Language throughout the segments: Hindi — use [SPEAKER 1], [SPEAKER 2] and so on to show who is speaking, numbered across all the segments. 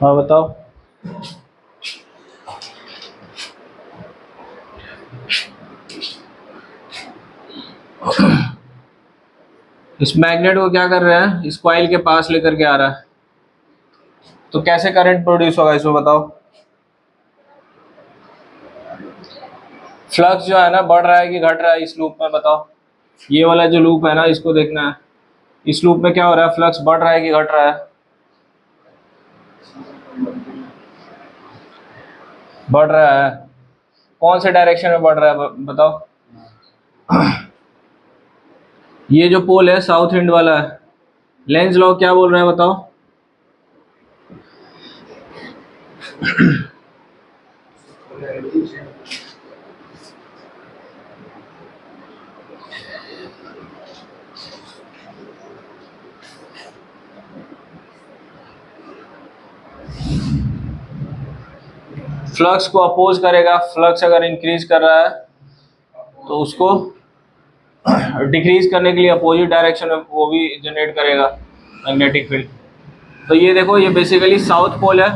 [SPEAKER 1] हाँ बताओ। इस मैग्नेट को क्या कर रहे हैं, इस कॉइल के पास लेकर के आ रहा है, तो कैसे करंट प्रोड्यूस होगा इसमें बताओ। फ्लक्स जो है ना बढ़ रहा है कि घट रहा है इस लूप में बताओ। ये वाला जो लूप है ना इसको देखना है, इस लूप में क्या हो रहा है, फ्लक्स बढ़ रहा है कि घट रहा है। बढ़ रहा है। कौन से डायरेक्शन में बढ़ रहा है बताओ। ये जो पोल है साउथ विंड वाला है, लेंज लॉ क्या बोल रहा है बताओ। फ्लक्स को अपोज करेगा, फ्लक्स अगर इंक्रीज कर रहा है तो उसको डिक्रीज करने के लिए अपोजिट डायरेक्शन में वो भी जनरेट करेगा मैग्नेटिक फील्ड। तो ये देखो, ये बेसिकली साउथ पोल है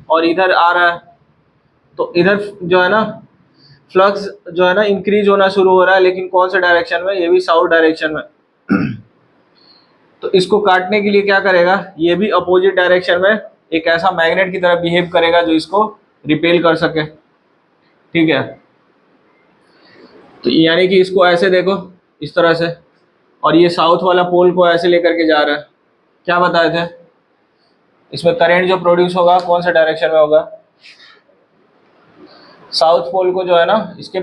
[SPEAKER 1] और इधर आ रहा है, तो इधर जो है ना फ्लक्स जो है ना इंक्रीज होना शुरू हो रहा है, लेकिन कौन से डायरेक्शन में, ये भी साउथ डायरेक्शन में। तो इसको काटने के लिए क्या करेगा, ये भी अपोजिट डायरेक्शन में एक ऐसा मैग्नेट की तरह बिहेव करेगा जो इसको रिपेल कर सके। ठीक है, तो यानी कि इसको ऐसे देखो, इस तरह से, और ये साउथ वाला पोल को ऐसे लेकर के जा रहा है। क्या बताए थे, इसमें करंट जो प्रोड्यूस होगा कौन से डायरेक्शन में होगा, साउथ पोल को जो है ना इसके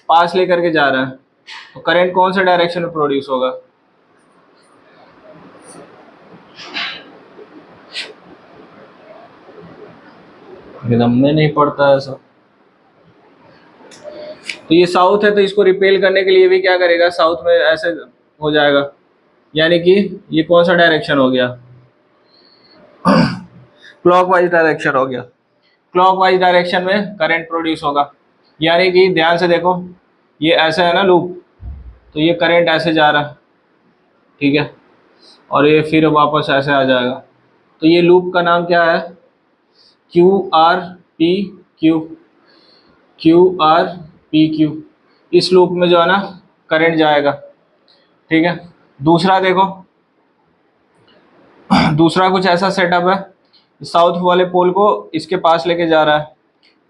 [SPEAKER 1] पास लेकर के जा रहा है, तो करंट कौन से डायरेक्शन में प्रोड्यूस होगा। एकदम में नहीं पड़ता है सब। तो ये साउथ है, तो इसको रिपेल करने के लिए भी क्या करेगा, साउथ में ऐसे हो जाएगा, यानी कि ये कौन सा डायरेक्शन हो गया, क्लॉकवाइज डायरेक्शन हो गया। क्लॉकवाइज डायरेक्शन में करंट प्रोड्यूस होगा, यानी कि ध्यान से देखो, ये ऐसा है ना लूप, तो ये करंट ऐसे जा रहा है, ठीक है, और ये फिर वापस ऐसे आ जाएगा। तो ये लूप का नाम क्या है, Q R P Q, Q R P Q. इस लूप में जो है ना करंट जाएगा। ठीक है, दूसरा देखो, दूसरा कुछ ऐसा सेटअप है, साउथ वाले पोल को इसके पास लेके जा रहा है,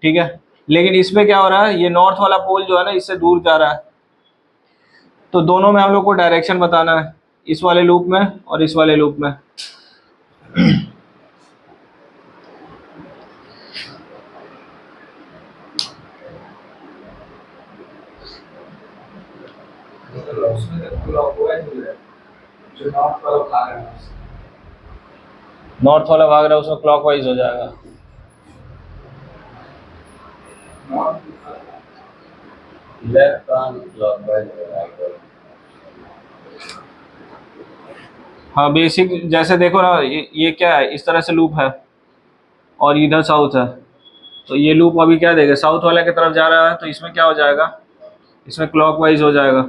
[SPEAKER 1] ठीक है, लेकिन इसमें क्या हो रहा है, ये नॉर्थ वाला पोल जो है ना इससे दूर जा रहा है। तो दोनों में हम लोग को डायरेक्शन बताना है, इस वाले लूप में और इस वाले लूप में। नॉर्थ वाला भाग रहा है उसमें क्लॉकवाइज हो जाएगा। हाँ बेसिक, जैसे देखो ना, ये क्या है, इस तरह से लूप है और इधर साउथ है, तो ये लूप अभी क्या देगा, साउथ वाले की तरफ जा रहा है, तो इसमें क्या हो जाएगा, इसमें क्लॉकवाइज हो जाएगा।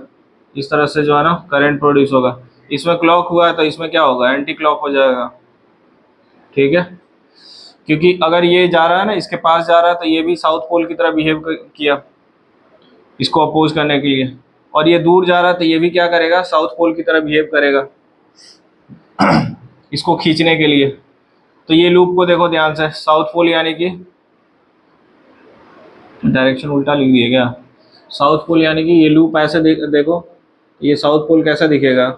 [SPEAKER 1] इस तरह से जो है ना करंट प्रोड्यूस होगा। इसमें क्लॉक हुआ है तो इसमें क्या होगा, एंटी क्लॉक हो जाएगा। ठीक है, क्योंकि अगर ये जा रहा है ना इसके पास जा रहा है, तो ये भी साउथ पोल की तरह बिहेव किया इसको अपोज करने के लिए, और ये दूर जा रहा है तो ये भी क्या करेगा, साउथ पोल की तरह बिहेव करेगा इसको खींचने के लिए। तो ये लूप को देखो ध्यान से, साउथ पोल यानी कि डायरेक्शन उल्टा लिख दिया क्या, साउथ पोल यानी कि ये लूप ऐसे देखो, ये साउथ पोल कैसा दिखेगा,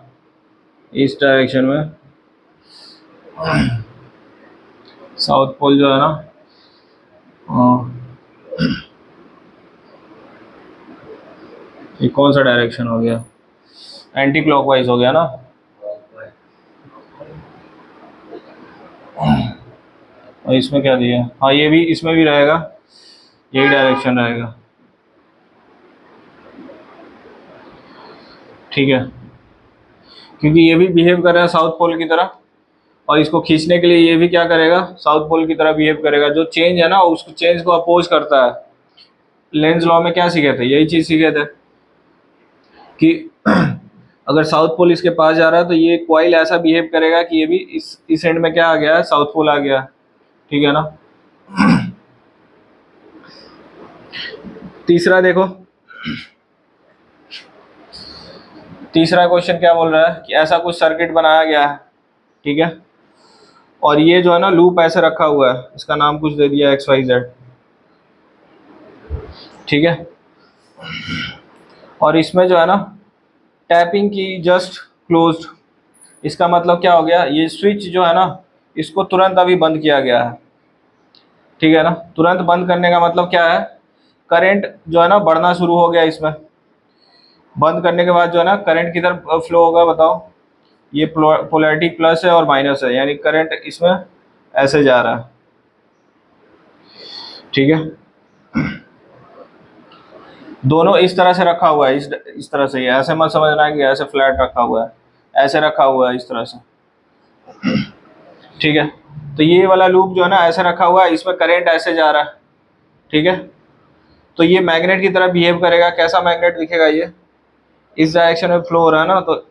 [SPEAKER 1] इस डायरेक्शन में। साउथ पोल जो है ना, ये कौन सा डायरेक्शन हो गया, एंटी क्लॉकवाइज हो गया ना। और इसमें क्या दिया, हाँ ये भी, इसमें भी रहेगा, यही डायरेक्शन रहेगा। ठीक है, क्योंकि ये भी बिहेव कर रहा है साउथ पोल की तरह, और इसको खींचने के लिए ये भी क्या करेगा, साउथ पोल की तरह बिहेव करेगा। जो चेंज है ना उसको, चेंज को अपोज करता है। लेंज लॉ में क्या सीखे थे, यही चीज सीखे थे कि अगर साउथ पोल इसके पास जा रहा है तो ये कॉइल ऐसा बिहेव करेगा कि ये भी इस एंड में क्या आ गया है, साउथ पोल आ गया, ठीक है ना। तीसरा देखो, तीसरा क्वेश्चन क्या बोल रहा है कि ऐसा कुछ सर्किट बनाया गया है, ठीक है, और ये जो है ना लूप ऐसे रखा हुआ है, इसका नाम कुछ दे दिया XYZ, ठीक है, और इसमें जो है ना टैपिंग की जस्ट क्लोज्ड, इसका मतलब क्या हो गया, ये स्विच जो है ना इसको तुरंत अभी बंद किया गया है, ठीक है ना। तुरंत बंद करने का मतलब क्या है, करंट जो है ना बढ़ना शुरू हो गया इसमें, बंद करने के बाद जो है ना करंट किधर फ्लो होगा बताओ, ये पोलैरिटी प्लस है और माइनस है, यानी करंट इसमें ऐसे जा रहा है, ठीक है। दोनों इस तरह से रखा हुआ है, इस तरह से, ऐसे मत समझना है कि ऐसे फ्लैट रखा हुआ है, ऐसे रखा हुआ है इस तरह से, ठीक है। तो ये वाला लूप जो है ना ऐसे रखा हुआ है, इसमें करंट ऐसे जा रहा है, ठीक है। तो ये मैग्नेट की तरह बिहेव करेगा, कैसा मैग्नेट दिखेगा, ये इस डायरेक्शन में फ्लो हो रहा है ना, तो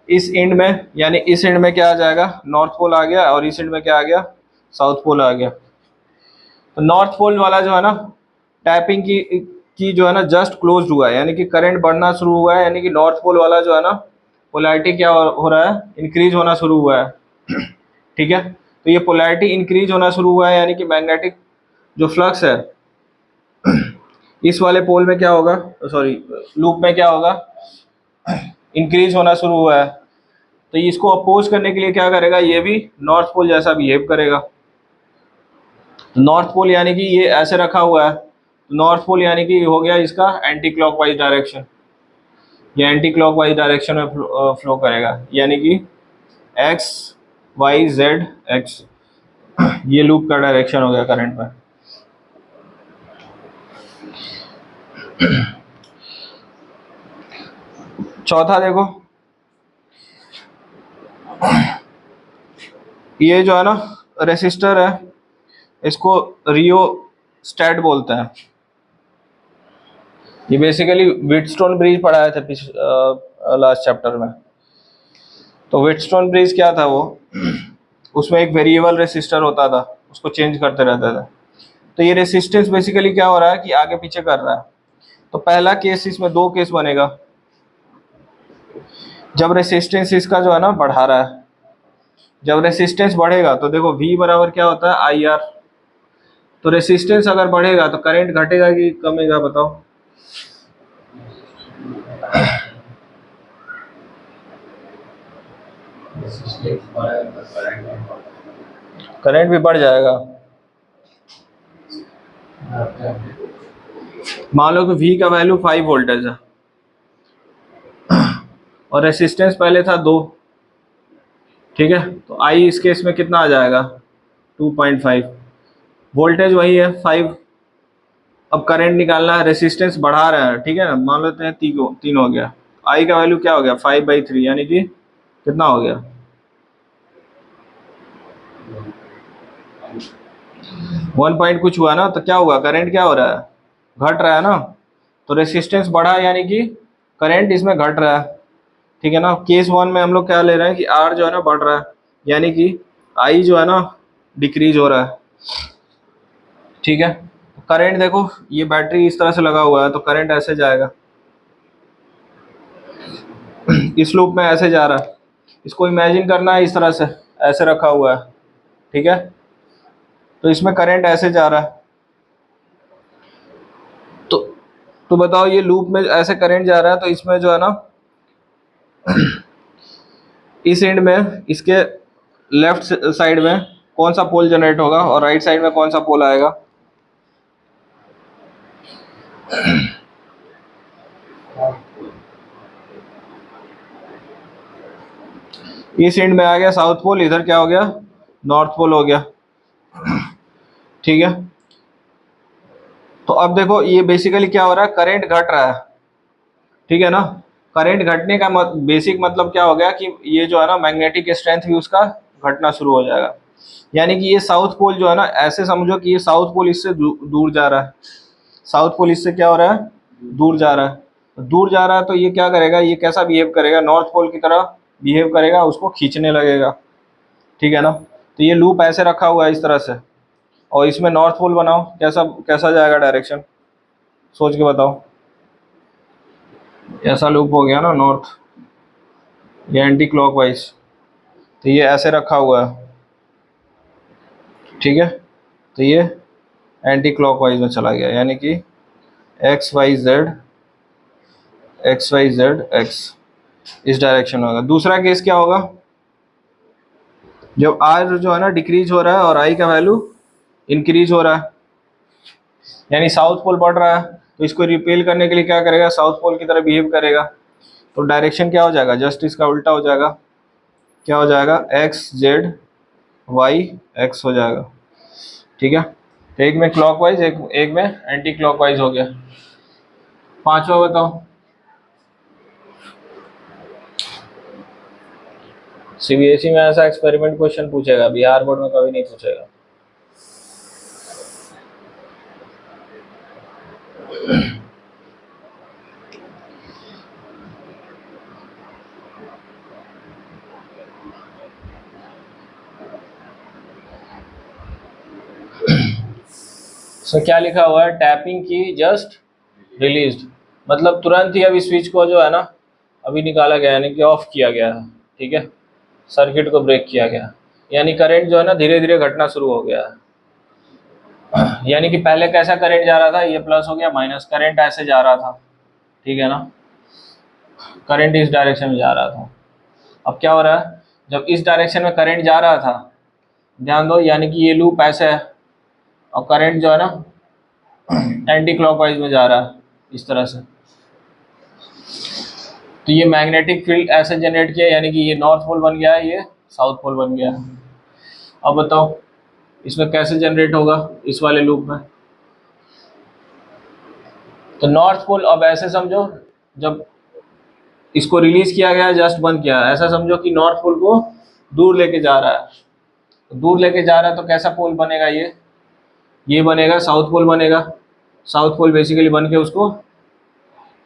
[SPEAKER 1] इस एंड में, यानी इस एंड में क्या आ जाएगा, नॉर्थ पोल आ गया, और इस एंड में क्या आ गया, साउथ पोल आ गया। तो नॉर्थ पोल वाला जो है ना टैपिंग की जो है ना जस्ट क्लोज हुआ है, यानी कि करंट बढ़ना शुरू हुआ है, यानी कि नॉर्थ पोल वाला जो है ना पोलैरिटी क्या हो रहा है, इंक्रीज होना शुरू हुआ है, ठीक है। तो ये पोलैरिटी इंक्रीज होना शुरू हुआ है, यानी कि मैग्नेटिक जो फ्लक्स है इस वाले पोल में क्या होगा, सॉरी लूप में क्या होगा, इंक्रीज होना शुरू हुआ है। तो इसको अपोज करने के लिए क्या करेगा, ये भी नॉर्थ पोल जैसा बिहेव करेगा। नॉर्थ पोल यानी कि ये ऐसे रखा हुआ है, नॉर्थ पोल यानी कि हो गया इसका एंटी क्लॉकवाइज डायरेक्शन, ये एंटी क्लॉकवाइज डायरेक्शन में फ्लो करेगा, यानी कि एक्स वाई जेड एक्स, ये लूप का डायरेक्शन हो गया करंट में। चौथा देखो, ये जो है ना रेसिस्टर है, इसको रियोस्टैट बोलते हैं। ये बेसिकली व्हीटस्टोन ब्रिज पढ़ाया था लास्ट चैप्टर में। तो व्हीटस्टोन ब्रिज क्या था, वो उसमें एक वेरिएबल रेसिस्टर होता था, उसको चेंज करते रहते थे। तो ये रेसिस्टेंस बेसिकली क्या हो रहा है कि आगे पीछे कर रहा है। तो पहला केस, इसमें दो केस बनेगा, जब रेसिस्टेंस इसका जो है ना बढ़ा रहा है, जब रेसिस्टेंस बढ़ेगा तो देखो V बराबर क्या होता है, IR। तो रेसिस्टेंस अगर बढ़ेगा तो करंट घटेगा कि कमेगा बताओ, करंट भी बढ़ जाएगा। मान लो कि V का वैल्यू 5 वोल्टेज है और रेसिस्टेंस पहले था 2, ठीक है। तो I इस केस में कितना आ जाएगा, 2.5, वोल्टेज वही है 5। अब करंट निकालना है, रेसिस्टेंस बढ़ा रहे हैं, ठीक है ना, मान लेते हैं 3 हो गया, I का वैल्यू क्या हो गया, 5/3, यानी कि कितना हो गया, 1 पॉइंट कुछ हुआ ना। तो क्या हुआ, करंट क्या हो रहा है, घट रहा है ना। तो रेसिस्टेंस बढ़ा यानी कि करंट इसमें घट रहा है, ठीक है ना। केस 1 में हम लोग क्या ले रहे हैं कि R जो है ना बढ़ रहा है, यानी कि I जो है ना डिक्रीज हो रहा है, ठीक है। करंट देखो, ये बैटरी इस तरह से लगा हुआ है तो करंट ऐसे जाएगा, इस लूप में ऐसे जा रहा है। इसको इमेजिन करना है इस तरह से, ऐसे रखा हुआ है, ठीक है। तो इसमें करंट ऐसे जा रहा है, तो बताओ ये लूप में ऐसे करंट जा रहा है, तो इसमें जो है ना इस एंड में, इसके लेफ्ट साइड में कौन सा पोल जनरेट होगा और राइट साइड में कौन सा पोल आएगा, इस एंड में आ गया साउथ पोल, इधर क्या हो गया, नॉर्थ पोल हो गया, ठीक है। तो अब देखो ये बेसिकली क्या हो रहा है, करंट घट रहा है, ठीक है ना। करंट घटने का बेसिक मतलब क्या हो गया कि ये जो है ना मैग्नेटिक स्ट्रेंथ भी उसका घटना शुरू हो जाएगा। यानी कि ये साउथ पोल जो है ना, ऐसे समझो कि ये साउथ पोल इससे दूर जा रहा है, साउथ पोल इससे क्या हो रहा है, दूर जा रहा है। दूर जा रहा है तो ये क्या करेगा, ये कैसा बिहेव करेगा, नॉर्थ पोल की तरह बिहेव करेगा, उसको खींचने लगेगा, ठीक है ना। तो ये लूप ऐसे रखा हुआ है इस तरह से, और इसमें नॉर्थ पोल बनाओ, कैसा कैसा जाएगा डायरेक्शन, सोच के बताओ। ऐसा लूप हो गया ना नॉर्थ, ये एंटी क्लॉकवाइज, तो ये ऐसे रखा हुआ है, ठीक है। तो ये एंटी क्लॉकवाइज में चला गया, यानी कि एक्स वाई जेड एक्स इस डायरेक्शन में होगा। दूसरा केस क्या होगा, जब आर जो है ना डिक्रीज हो रहा है और आई का वैल्यू इंक्रीज हो रहा है, यानी साउथ पोल बढ़ रहा है, तो इसको रिपेल करने के लिए क्या करेगा, साउथ पोल की तरह बिहेव करेगा। तो डायरेक्शन क्या हो जाएगा, जस्ट इसका उल्टा हो जाएगा, क्या हो जाएगा, एक्स जेड वाई एक्स हो जाएगा, ठीक है। तो एक में क्लॉकवाइज, एक में एंटी क्लॉकवाइज हो गया। पांचवा बताओ। सीबीएसई में ऐसा एक्सपेरिमेंट क्वेश्चन पूछेगा, बिहार बोर्ड में कभी नहीं पूछेगा। सो क्या लिखा हुआ है, टैपिंग की जस्ट रिलीज्ड, मतलब तुरंत ही अभी स्विच को जो है ना अभी निकाला गया, यानी कि ऑफ किया गया है, ठीक है, सर्किट को ब्रेक किया गया, यानी करंट जो है ना धीरे धीरे घटना शुरू हो गया है। यानी कि पहले कैसा करंट जा रहा था, ये प्लस हो गया माइनस, करंट ऐसे जा रहा था, ठीक है ना, करंट इस डायरेक्शन में जा रहा था। अब क्या हो रहा है, जब इस डायरेक्शन में करंट जा रहा था, ध्यान दो, यानी कि ये लूप ऐसे है और करंट जो है ना एंटी क्लॉकवाइज में जा रहा है इस तरह से, तो ये मैग्नेटिक फील्ड ऐसे जनरेट किया, यानी कि ये नॉर्थ पोल बन गया है, ये साउथ पोल बन गया है। अब बताओ इसमें कैसे जनरेट होगा इस वाले लूप में। तो नॉर्थ पोल अब ऐसे समझो, जब इसको रिलीज किया गया, जस्ट बंद किया, ऐसा समझो कि नॉर्थ पोल को दूर लेके जा रहा है, तो दूर लेके जा रहा है तो कैसा पोल बनेगा, ये बनेगा साउथ पोल बनेगा, साउथ पोल बेसिकली बन के उसको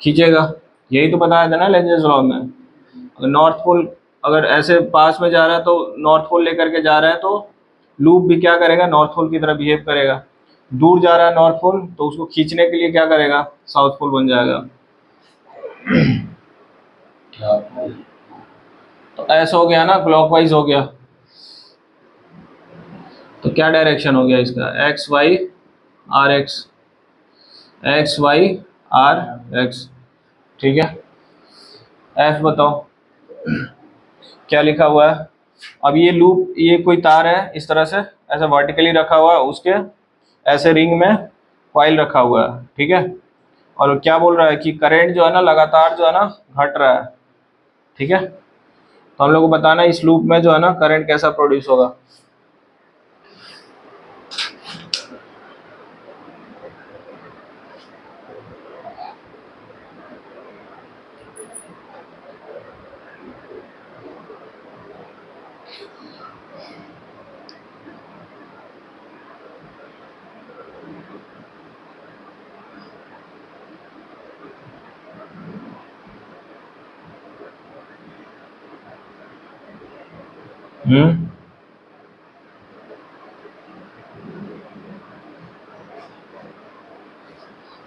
[SPEAKER 1] खींचेगा। यही तो बताया था ना लेंजेस लॉ में, अगर नॉर्थ पोल अगर ऐसे पास में जा रहा है तो नॉर्थ पोल लेकर के जा रहा है, तो लूप भी क्या करेगा, नॉर्थ पोल की तरह बिहेव करेगा। दूर जा रहा है नॉर्थ पोल, तो उसको खींचने के लिए क्या करेगा, साउथ पोल बन जाएगा। तो ऐसा हो गया ना, क्लॉकवाइज हो गया, तो क्या डायरेक्शन हो गया इसका, X Y R X, X Y R X, ठीक है। एफ बताओ क्या लिखा हुआ है। अब ये लूप, ये कोई तार है इस तरह से ऐसे वर्टिकली रखा हुआ है, उसके ऐसे रिंग में कॉइल रखा हुआ है, ठीक है। और क्या बोल रहा है कि करंट जो है ना लगातार जो है ना घट रहा है, ठीक है। तो हम लोग को बताना है इस लूप में जो है ना करंट कैसा प्रोड्यूस होगा।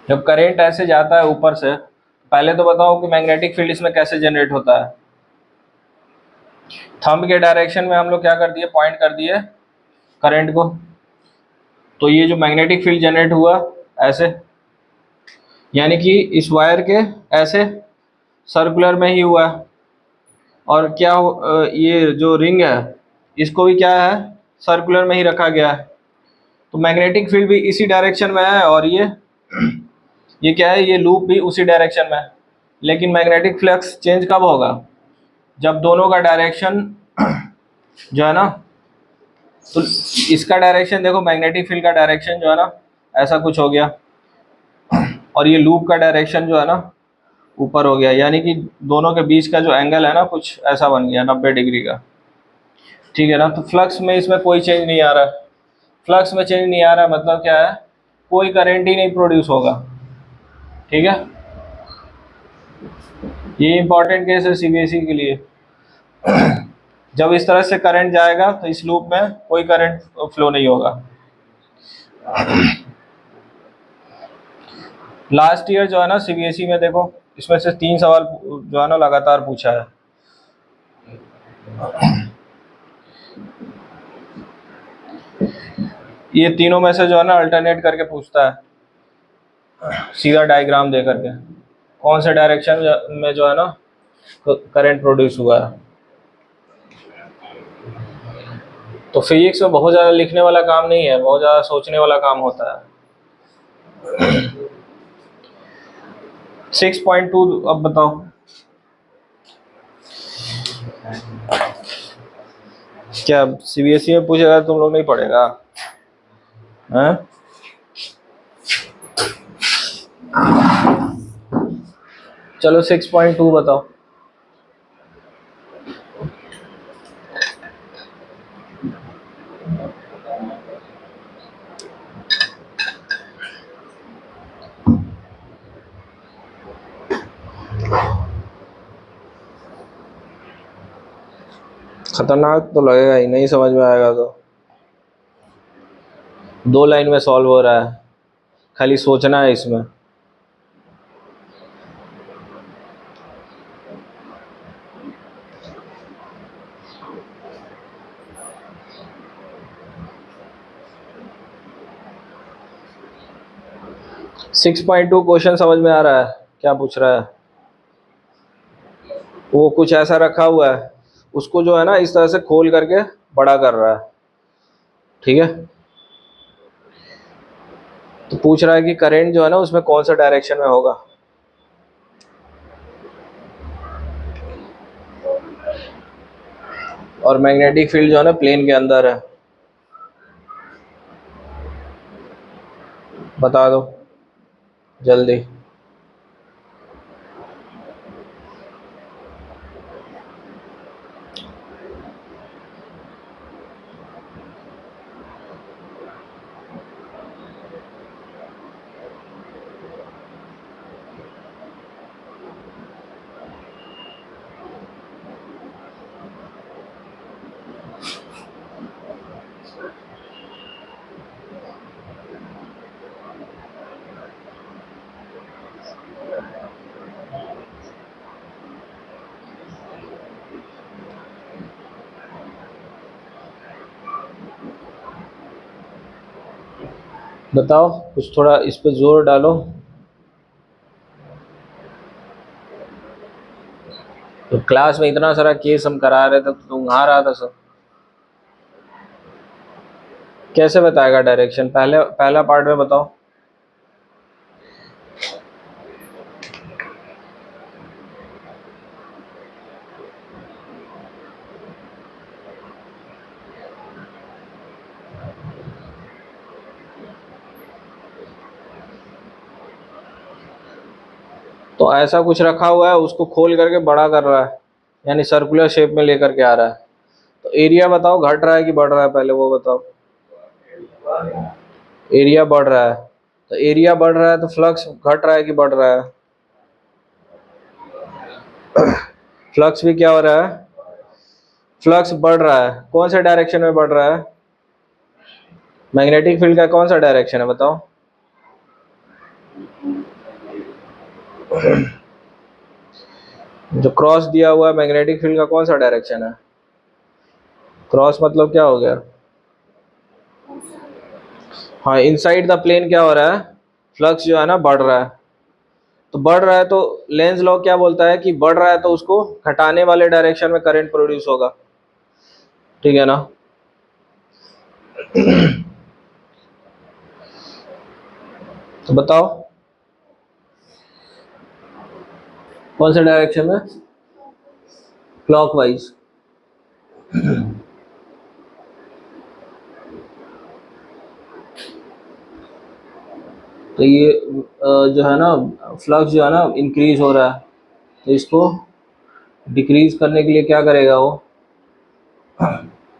[SPEAKER 1] जब करंट ऐसे जाता है ऊपर से, पहले तो बताओ कि मैग्नेटिक फील्ड इसमें कैसे जनरेट होता है। थंब के डायरेक्शन में हम लोग क्या कर दिए, पॉइंट कर दिए करंट को, तो ये जो मैग्नेटिक फील्ड जनरेट हुआ ऐसे, यानी कि इस वायर के ऐसे सर्कुलर में ही हुआ है। और क्या ये जो रिंग है इसको भी क्या है, सर्कुलर में ही रखा गया है, तो मैग्नेटिक फील्ड भी इसी डायरेक्शन में है, और ये क्या है, ये लूप भी उसी डायरेक्शन में है। लेकिन मैग्नेटिक फ्लक्स चेंज कब होगा, जब दोनों का डायरेक्शन जो है ना, तो इसका डायरेक्शन देखो, मैग्नेटिक फील्ड का डायरेक्शन जो है ना ऐसा कुछ हो गया, और ये लूप का डायरेक्शन जो है ना ऊपर हो गया, यानी कि दोनों के बीच का जो एंगल है ना कुछ ऐसा बन गया 90 डिग्री का, ठीक है ना। तो फ्लक्स में इसमें कोई चेंज नहीं आ रहा, फ्लक्स में चेंज नहीं आ रहा मतलब क्या है, कोई करंट ही नहीं प्रोड्यूस होगा, ठीक है। ये इंपॉर्टेंट केस है सीबीएसई के लिए। जब इस तरह से करंट जाएगा तो इस लूप में कोई करंट फ्लो नहीं होगा। लास्ट ईयर जो है ना सीबीएसई में देखो, इसमें से 3 सवाल जो है ना लगातार पूछा है। ये तीनों में से जो है ना अल्टरनेट करके पूछता है, सीधा डायग्राम दे करके, कौन से डायरेक्शन में जो है ना करंट प्रोड्यूस हुआ है। तो फिजिक्स में बहुत ज़्यादा लिखने वाला काम नहीं है, बहुत ज़्यादा सोचने वाला काम होता है। 6.2 अब बताओ क्या सीबीएसई में पूछेगा तुम लोग नहीं पढ़ेगा? हैं? चलो 6.2 बताओ। खतरनाक तो लगेगा ही, नहीं समझ में आएगा तो। 2 लाइन में सॉल्व हो रहा है, खाली सोचना है इसमें। सिक्स पॉइंट टू क्वेश्चन समझ में आ रहा है क्या पूछ रहा है? वो कुछ ऐसा रखा हुआ है, उसको जो है ना इस तरह से खोल करके बड़ा कर रहा है, ठीक है। तो पूछ रहा है कि करंट जो है ना उसमें कौन सा डायरेक्शन में होगा। और मैग्नेटिक फील्ड जो है ना प्लेन के अंदर है, बता दो जल्दी। बताओ कुछ, थोड़ा इस पे जोर डालो। तो क्लास में इतना सारा केस हम करा रहे थे तो तुम आ रहा था सब। कैसे बताएगा डायरेक्शन? पहला पार्ट में बताओ। तो ऐसा कुछ रखा हुआ है, उसको खोल करके बड़ा कर रहा है, यानी सर्कुलर शेप में लेकर के आ रहा है। तो एरिया बताओ घट रहा है कि बढ़ रहा है, पहले वो बताओ। एरिया बढ़ रहा है। तो एरिया बढ़ रहा है तो फ्लक्स घट रहा है कि बढ़ रहा है? फ्लक्स भी क्या हो रहा है? फ्लक्स बढ़ रहा है। कौन से डायरेक्शन में बढ़ रहा है? मैग्नेटिक फील्ड का कौन सा डायरेक्शन है बताओ? जो क्रॉस दिया हुआ है मैग्नेटिक फील्ड का कौन सा डायरेक्शन है? क्रॉस मतलब क्या हो गया? हाँ, इनसाइड द प्लेन क्या हो रहा है? फ्लक्स जो है ना बढ़ रहा है। तो बढ़ रहा है तो लेंज लॉ क्या बोलता है कि बढ़ रहा है तो उसको घटाने वाले डायरेक्शन में करंट प्रोड्यूस होगा, ठीक है ना। तो बताओ कौन से डायरेक्शन में? क्लॉकवाइज। तो ये जो है ना फ्लक्स जो है ना इंक्रीज हो रहा है, तो इसको डिक्रीज करने के लिए क्या करेगा वो?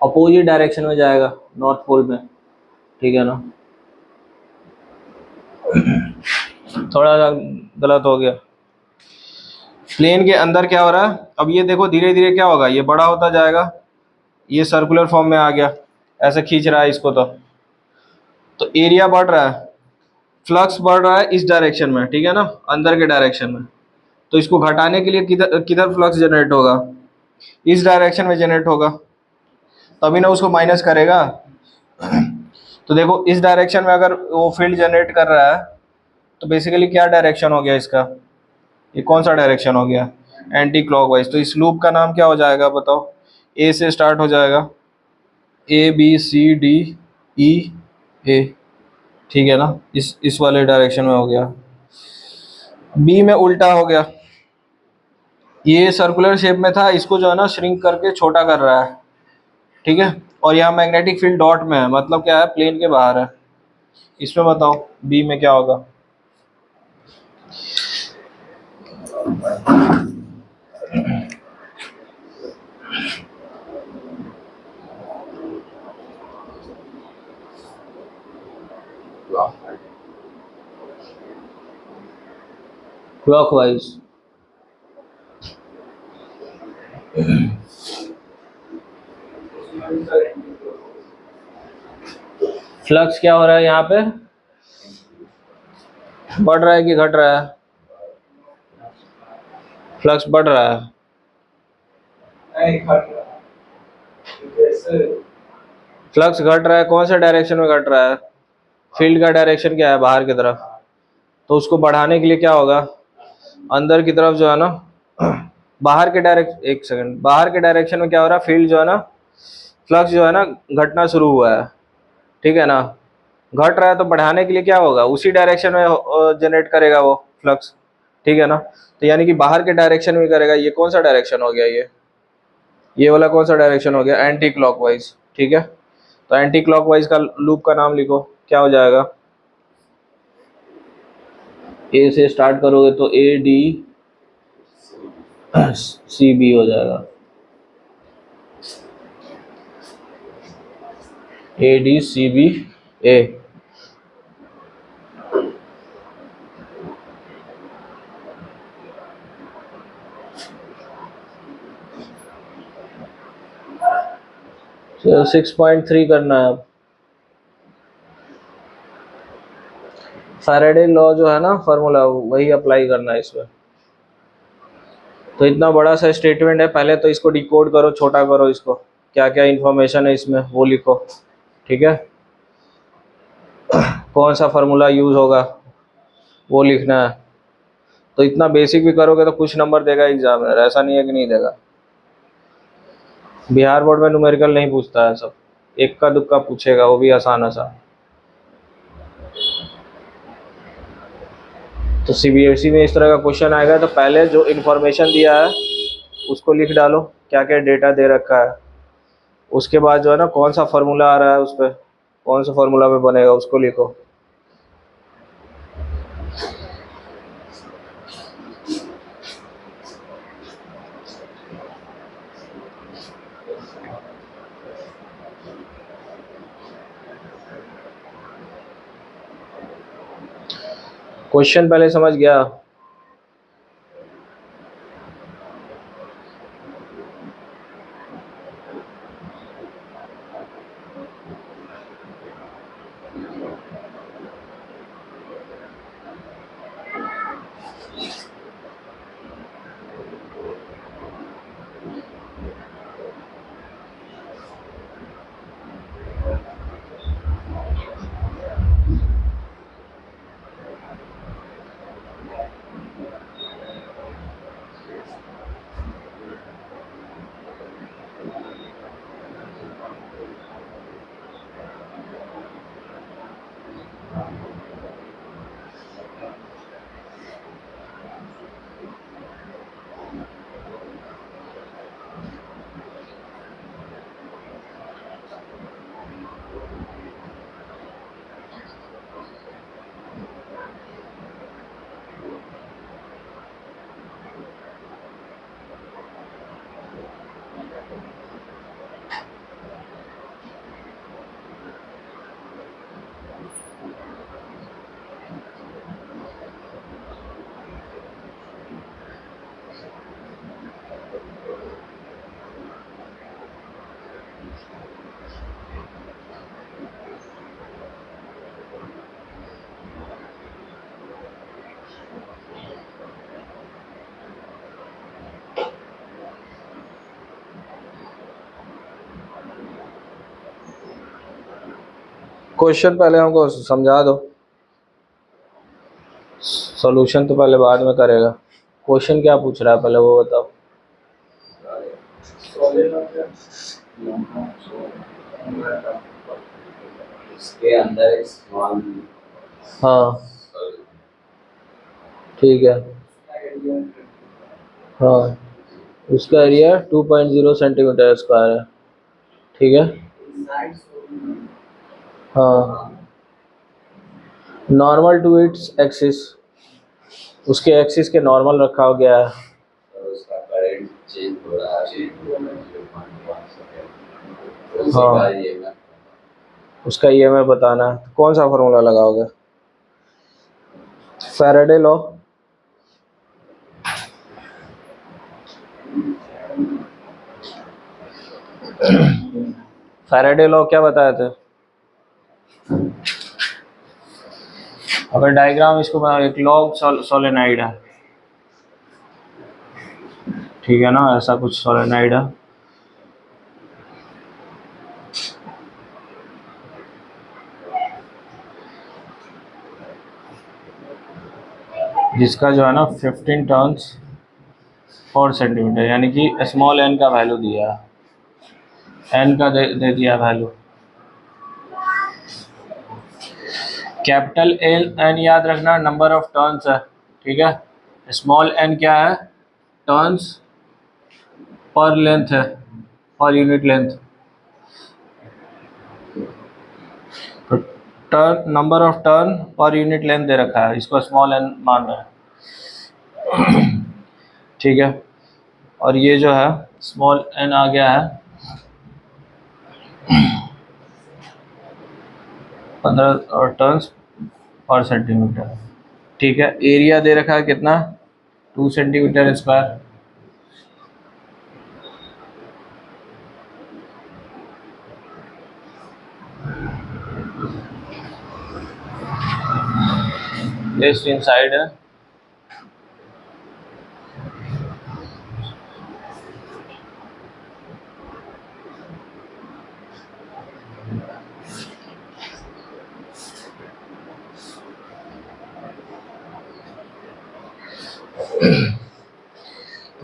[SPEAKER 1] अपोजिट डायरेक्शन में जाएगा, नॉर्थ पोल में, ठीक है ना। थोड़ा सा गलत हो गया। प्लेन के अंदर क्या हो रहा है, अब ये देखो धीरे धीरे क्या होगा, ये बड़ा होता जाएगा, ये सर्कुलर फॉर्म में आ गया, ऐसे खींच रहा है इसको, तो एरिया बढ़ रहा है, फ्लक्स बढ़ रहा है इस डायरेक्शन में, ठीक है ना, अंदर के डायरेक्शन में। तो इसको घटाने के लिए किधर किधर फ्लक्स जनरेट होगा, इस डायरेक्शन में जनरेट होगा, तभी ना उसको माइनस करेगा। तो देखो इस डायरेक्शन में अगर वो फील्ड जनरेट कर रहा है, तो बेसिकली क्या डायरेक्शन हो गया इसका, ये कौन सा डायरेक्शन हो गया, एंटी क्लॉकवाइज। तो इस लूप का नाम क्या हो जाएगा बताओ, ए से स्टार्ट हो जाएगा, A B C D E ए, ठीक है ना, इस वाले डायरेक्शन में हो गया। बी में उल्टा हो गया, ये सर्कुलर शेप में था, इसको जो है ना श्रिंक करके छोटा कर रहा है, ठीक है। और यहाँ मैग्नेटिक फील्ड डॉट में है, मतलब क्या है, प्लेन के बाहर है। इसमें बताओ बी में क्या होगा। क्लॉकवाइज, फ्लक्स क्या हो रहा है यहाँ पे, बढ़ रहा है कि घट रहा है, फ्लक्स बढ़ रहा है, फ्लक्स घट रहा है, कौन से डायरेक्शन में घट रहा है, फील्ड का डायरेक्शन क्या है, बाहर की तरफ। तो उसको बढ़ाने के लिए क्या होगा, अंदर की तरफ जो है ना, बाहर के डायरेक्शन, एक सेकंड, बाहर के डायरेक्शन में क्या हो रहा है, फील्ड जो है ना, फ्लक्स जो है ना घटना शुरू हुआ है, ठीक है ना, घट रहा है, तो बढ़ाने के लिए क्या होगा, उसी डायरेक्शन में जनरेट करेगा वो फ्लक्स, ठीक है ना। तो यानी कि बाहर के डायरेक्शन में करेगा। ये कौन सा डायरेक्शन हो गया, ये वाला कौन सा डायरेक्शन हो गया, एंटी क्लॉकवाइज, ठीक है। तो एंटी क्लॉकवाइज का लूप का नाम लिखो, क्या हो जाएगा, ए से स्टार्ट करोगे तो ए डी सी बी हो जाएगा, ए डी सी बी ए। तो 6.3 करना है अब। फैराडे लॉ जो है ना, फार्मूला, वही अप्लाई करना है इसमें। तो इतना बड़ा सा स्टेटमेंट है, पहले तो इसको डिकोड करो, छोटा करो इसको, क्या क्या इंफॉर्मेशन है इसमें वो लिखो, ठीक है। कौन सा फार्मूला यूज होगा वो लिखना है। तो इतना बेसिक भी करोगे तो कुछ नंबर देगा एग्जाम में, ऐसा नहीं है कि नहीं देगा। बिहार बोर्ड में न्यूमेरिकल नहीं पूछता है, सब इक्का दुक्का पूछेगा, वो भी आसान आसान। तो सीबीएसई में इस तरह का क्वेश्चन आएगा, तो पहले जो इन्फॉर्मेशन दिया है उसको लिख डालो, क्या क्या डेटा दे रखा है, उसके बाद जो है ना कौन सा फार्मूला आ रहा है उस पर, कौन सा फार्मूला में बनेगा उसको लिखो। क्वेश्चन पहले समझ गया। क्वेश्चन पहले हमको समझा दो, सॉल्यूशन तो पहले बाद में करेगा। क्वेश्चन क्या पूछ रहा है पहले वो बताओ।
[SPEAKER 2] इसके अंदर एक स्मॉल,
[SPEAKER 1] हाँ ठीक है, हाँ उसका एरिया 2.0 सेंटीमीटर स्क्वायर है, ठीक है। हाँ नॉर्मल टू इट्स एक्सिस, उसके एक्सिस के नॉर्मल रखा गया है।
[SPEAKER 2] और उसका करंट चेंज हो रहा है 0.1 सेकेंड।
[SPEAKER 1] हाँ उसका EMF बताना है। कौन सा फॉर्मूला लगाओगे? Faraday law. फैराडे लॉ क्या बताए थे? अगर डायग्राम इसको बना, एक लॉग सोलेनाइड है, ठीक है ना, ऐसा कुछ सोलेनाइड है। जिसका जो है ना 15 टर्न्स पर सेंटीमीटर, यानी कि स्मॉल n का वैल्यू दिया है, n का दे दिया वैल्यू। कैपिटल N याद रखना नंबर ऑफ टर्न्स है, ठीक है। स्मॉल n क्या है? टर्न्स पर लेंथ है, पर यूनिट लेंथ। तो turn, number of turn per unit length दे रखा है, इसको स्मॉल n मान रहा है, ठीक है। और ये जो है स्मॉल n आ गया है 15 टर्न्स पर सेंटीमीटर, ठीक है। एरिया दे रखा है कितना? 2 सेंटीमीटर स्क्वायर। जस्ट इनसाइड है,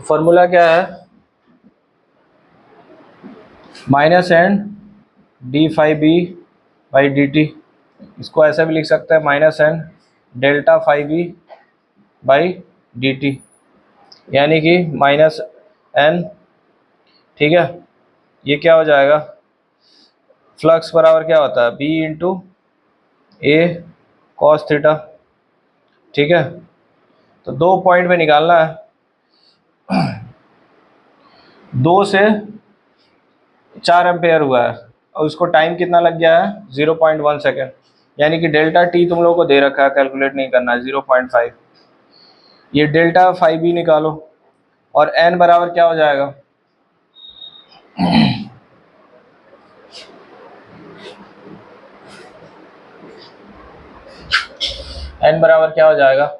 [SPEAKER 1] फॉर्मूला क्या है? -n d∅b/dt। इसको ऐसे भी लिख सकते हैं -n ΔΦb/dt, यानी कि -n, ठीक है। ये क्या हो जाएगा? फ्लक्स बराबर क्या होता है? b इंटू ए कॉस थीटा, ठीक है। तो 2 पॉइंट में निकालना है, 2 से 4 एम्पेयर हुआ है और उसको टाइम कितना लग गया है? 0.1 सेकेंड, यानी कि डेल्टा टी तुम लोगों को दे रखा है, कैलकुलेट नहीं करना है, 0.5। ये डेल्टा 5b निकालो और n बराबर क्या हो जाएगा? n बराबर क्या हो जाएगा?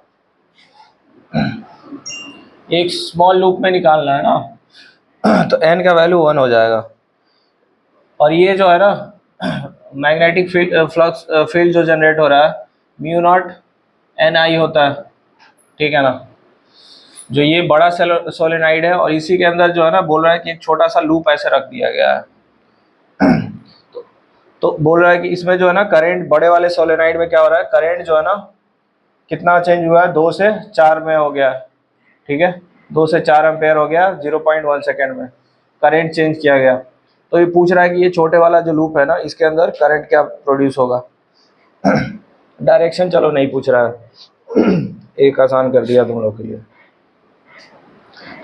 [SPEAKER 1] एक स्मॉल लूप में निकालना है ना, तो n का वैल्यू 1 हो जाएगा। और ये जो है ना मैग्नेटिक फील्ड, फ्लक्स फील्ड जो जनरेट हो रहा है μ0 Ni होता है, ठीक है ना। जो ये बड़ा सोलेनाइड है और इसी के अंदर जो है ना बोल रहा है कि एक छोटा सा लूप ऐसे रख दिया गया है। तो बोल रहा है कि इसमें जो है ना करंट, बड़े वाले सोलेनाइड में क्या हो रहा है, करंट जो है ना कितना चेंज हुआ है? 2 से 4 में हो गया, ठीक है। 2 से 4 एम्पेयर हो गया, 0.1 सेकेंड में करंट चेंज किया गया। तो ये पूछ रहा है कि ये छोटे वाला जो लूप है ना, इसके अंदर करंट क्या प्रोड्यूस होगा। डायरेक्शन चलो नहीं पूछ रहा है, एक आसान कर दिया तुम लोग के लिए।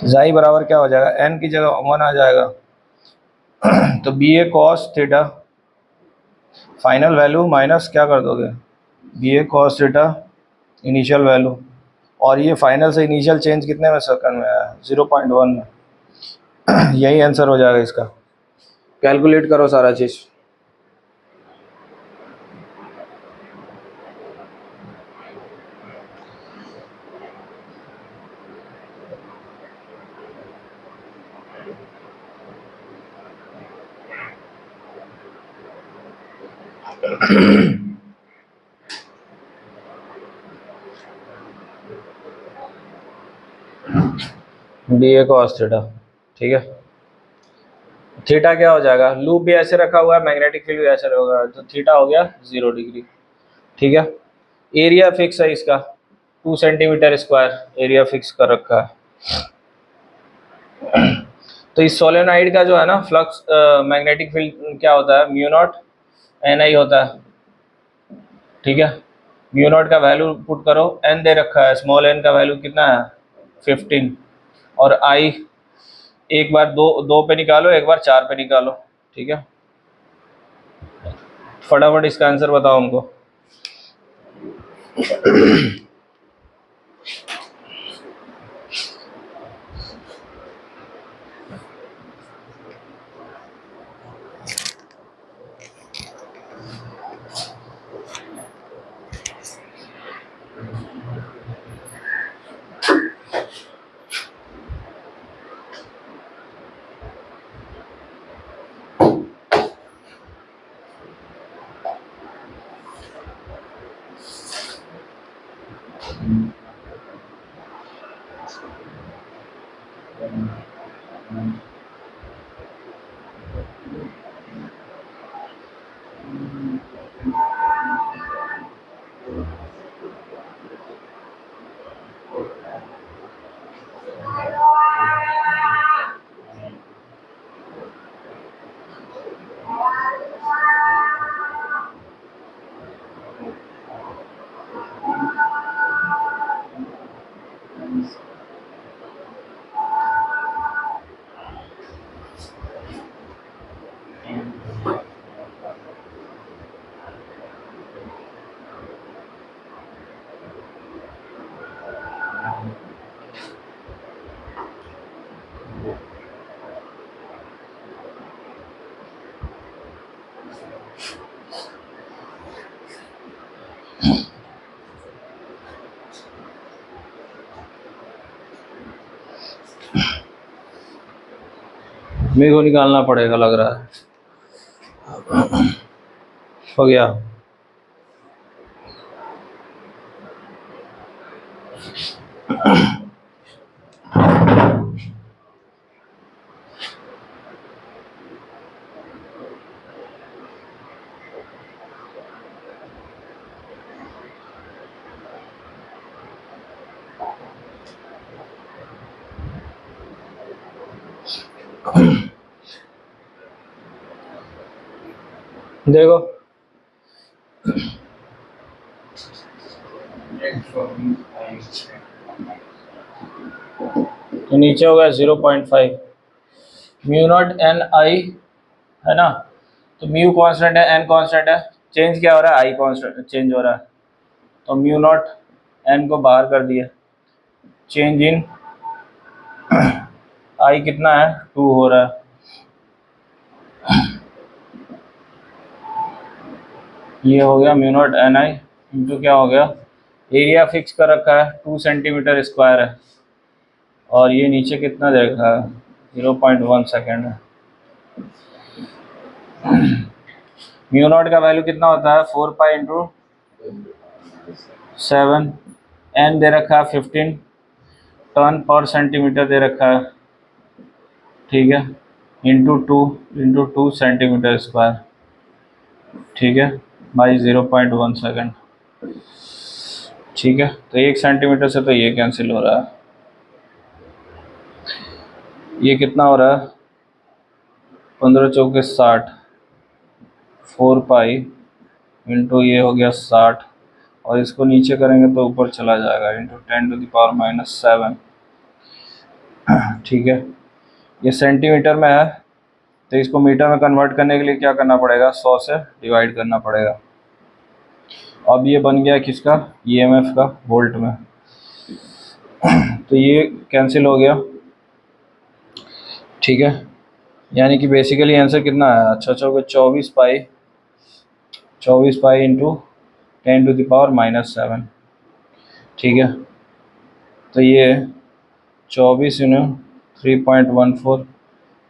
[SPEAKER 1] तो जाई बराबर क्या हो जाएगा? n की जगह 1 आ जाएगा, तो B A cos theta final value minus क्या कर दोगे? B A cos theta initial value, और ये फाइनल से इनिशियल चेंज कितने में सेकंड में आया? 0.1 में। यही आंसर हो जाएगा इसका। कैलकुलेट करो सारा चीज़। डी ए कॉस थीटा, ठीक है। थीटा क्या हो जाएगा, लूप भी ऐसे रखा हुआ है, मैग्नेटिक फील्ड भी ऐसे होगा, तो थीटा हो गया 0 डिग्री, ठीक है। एरिया फिक्स है इसका 2 सेंटीमीटर स्क्वायर, एरिया फिक्स कर रखा है। तो इस सोलेनोइड का जो है ना फ्लक्स मैग्नेटिक फील्ड क्या होता है, म्यू नॉट एन आई होता है, ठीक है। म्यू नॉट का वैल्यू पुट करो, एन दे रखा है, स्मॉल एन का वैल्यू कितना है 15, और आई एक बार दो पे निकालो, एक बार 4 पे निकालो, ठीक है। फटाफट इसका आंसर बताओ हमको। मेरे को निकालना पड़ेगा लग रहा है। हो गया। देखो तो नीचे होगा 0.5, म्यू नॉट एन आई है ना, तो म्यू कांस्टेंट है, एन कांस्टेंट है, चेंज क्या हो रहा है, आई कांस्टेंट चेंज हो रहा है, तो म्यू नॉट एन को बाहर कर दिया, चेंज इन आई कितना है 2 हो रहा है, ये हो गया mu not an I into क्या हो गया, एरिया फिक्स कर रखा है 2 सेंटीमीटर स्क्वायर है, और ये नीचे कितना दे रखा है 0.1 सेकेंड है। म्यू नॉट का वैल्यू कितना होता है 4 पाई इंटू 7, एन दे रखा है 15 टर्न पर सेंटीमीटर दे रखा है, ठीक है, इंटू 2 सेंटीमीटर स्क्वायर, ठीक है, बाई 0.1 सेकेंड, ठीक है। तो 1 सेंटीमीटर से तो ये कैंसिल हो रहा है, ये कितना हो रहा है 15 चौके 60, 4 पाई इंटू ये हो गया 60, और इसको नीचे करेंगे तो ऊपर चला जाएगा इंटू 10⁻⁻7, ठीक है। ये सेंटीमीटर में है, तो इसको मीटर में कन्वर्ट करने के लिए क्या करना पड़ेगा, 100 से डिवाइड करना पड़ेगा। अब ये बन गया किसका, ईएमएफ का वोल्ट में, तो ये कैंसिल हो गया, ठीक है। यानी कि बेसिकली आंसर कितना है? अच्छा चौके 24 पाई इंटू 10⁻⁻7। ठीक है, तो ये 24 × 3.14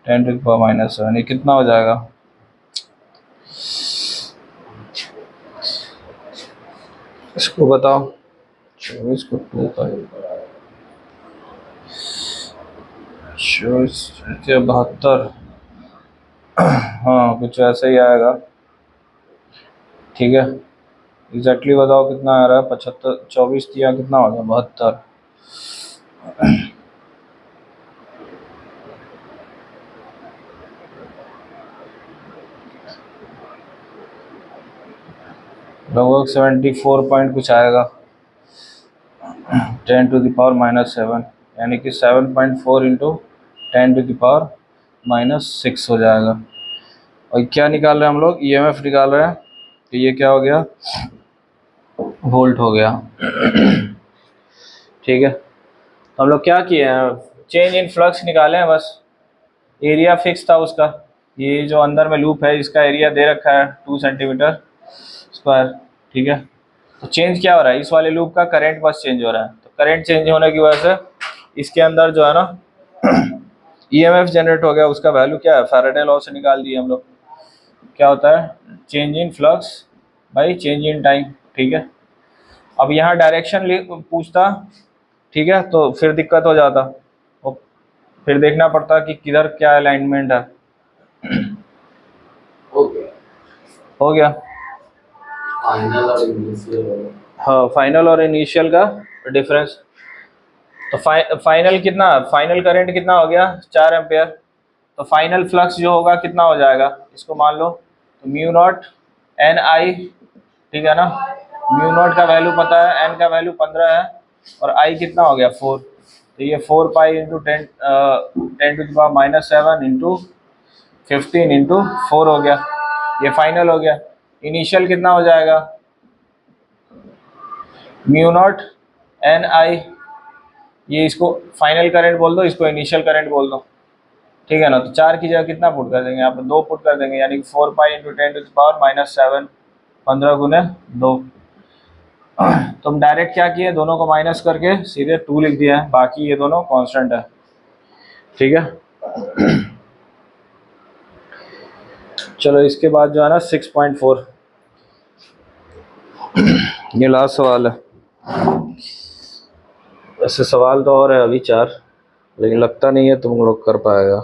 [SPEAKER 1] 10⁻⁻7, ये कितना हो जाएगा? इसको बताओ। 24 को 2 पाई 72। हाँ कुछ ऐसा ही आएगा। ठीक है, एग्जैक्टली बताओ कितना आ रहा है? 75 24 दिया कितना हो गया? 72। लगभग 74 पॉइंट कुछ आएगा। 10⁻⁻7 यानी कि 7.4 इंटू 10⁻⁻6 हो जाएगा। और क्या निकाल रहे हैं हम लोग? ईएमएफ निकाल रहे हैं। तो ये क्या हो गया? वोल्ट हो गया। ठीक है, तो हम लोग क्या किए हैं? चेंज इन फ्लक्स निकाले हैं बस। एरिया फिक्स था उसका। ये जो अंदर में लूप है इसका एरिया दे रखा है 2 सेंटीमीटर स्क्वायर। ठीक है, तो चेंज क्या हो रहा है? इस वाले लूप का करंट बस चेंज हो रहा है। तो करंट चेंज होने की वजह से इसके अंदर जो है ना ईएमएफ जनरेट हो गया। उसका वैल्यू क्या है? फैराडे लॉ से निकाल दिए हम लोग। क्या होता है? Change in flux by change in time. ठीक है, अब यहाँ डायरेक्शन पूछता, ठीक है, तो फिर दिक्कत हो जाता। और फिर देखना पड़ता कि किधर क्या अलाइनमेंट है।
[SPEAKER 2] हो गया
[SPEAKER 1] हो गया।
[SPEAKER 2] फाइनल और इनिशियल।
[SPEAKER 1] हाँ, फाइनल और इनिशियल का डिफरेंस। तो फाइनल कितना? फाइनल करंट कितना हो गया? 4 एम्पेयर। तो फाइनल फ्लक्स जो होगा कितना हो जाएगा? इसको मान लो तो म्यू नॉट एन आई। ठीक है ना, म्यू नॉट का वैल्यू पता है, एन का वैल्यू 15 है और आई कितना हो गया? 4। तो ये 4 पाई इंटू 10⁻⁻7 इंटू 15 इंटू 4 हो गया। ये फाइनल हो गया। इनिशियल कितना हो जाएगा? म्यू नॉट एन आई। ये इसको फाइनल करंट बोल दो, इसको इनिशियल करंट बोल दो। ठीक है ना, तो 4 की जगह कितना पुट कर देंगे? यहाँ पर 2 पुट कर देंगे, यानी कि 4 पाई इंटू 10⁻⁻7 15 गुने 2। तो हम डायरेक्ट क्या किए? दोनों को माइनस करके सीधे 2 लिख दिया है, बाकी ये दोनों कांस्टेंट है। ठीक है, चलो इसके बाद जो है ना 6.4, ये लास्ट सवाल है। ऐसे सवाल तो और है अभी 4, लेकिन लगता नहीं है तुम लोग कर पाएगा।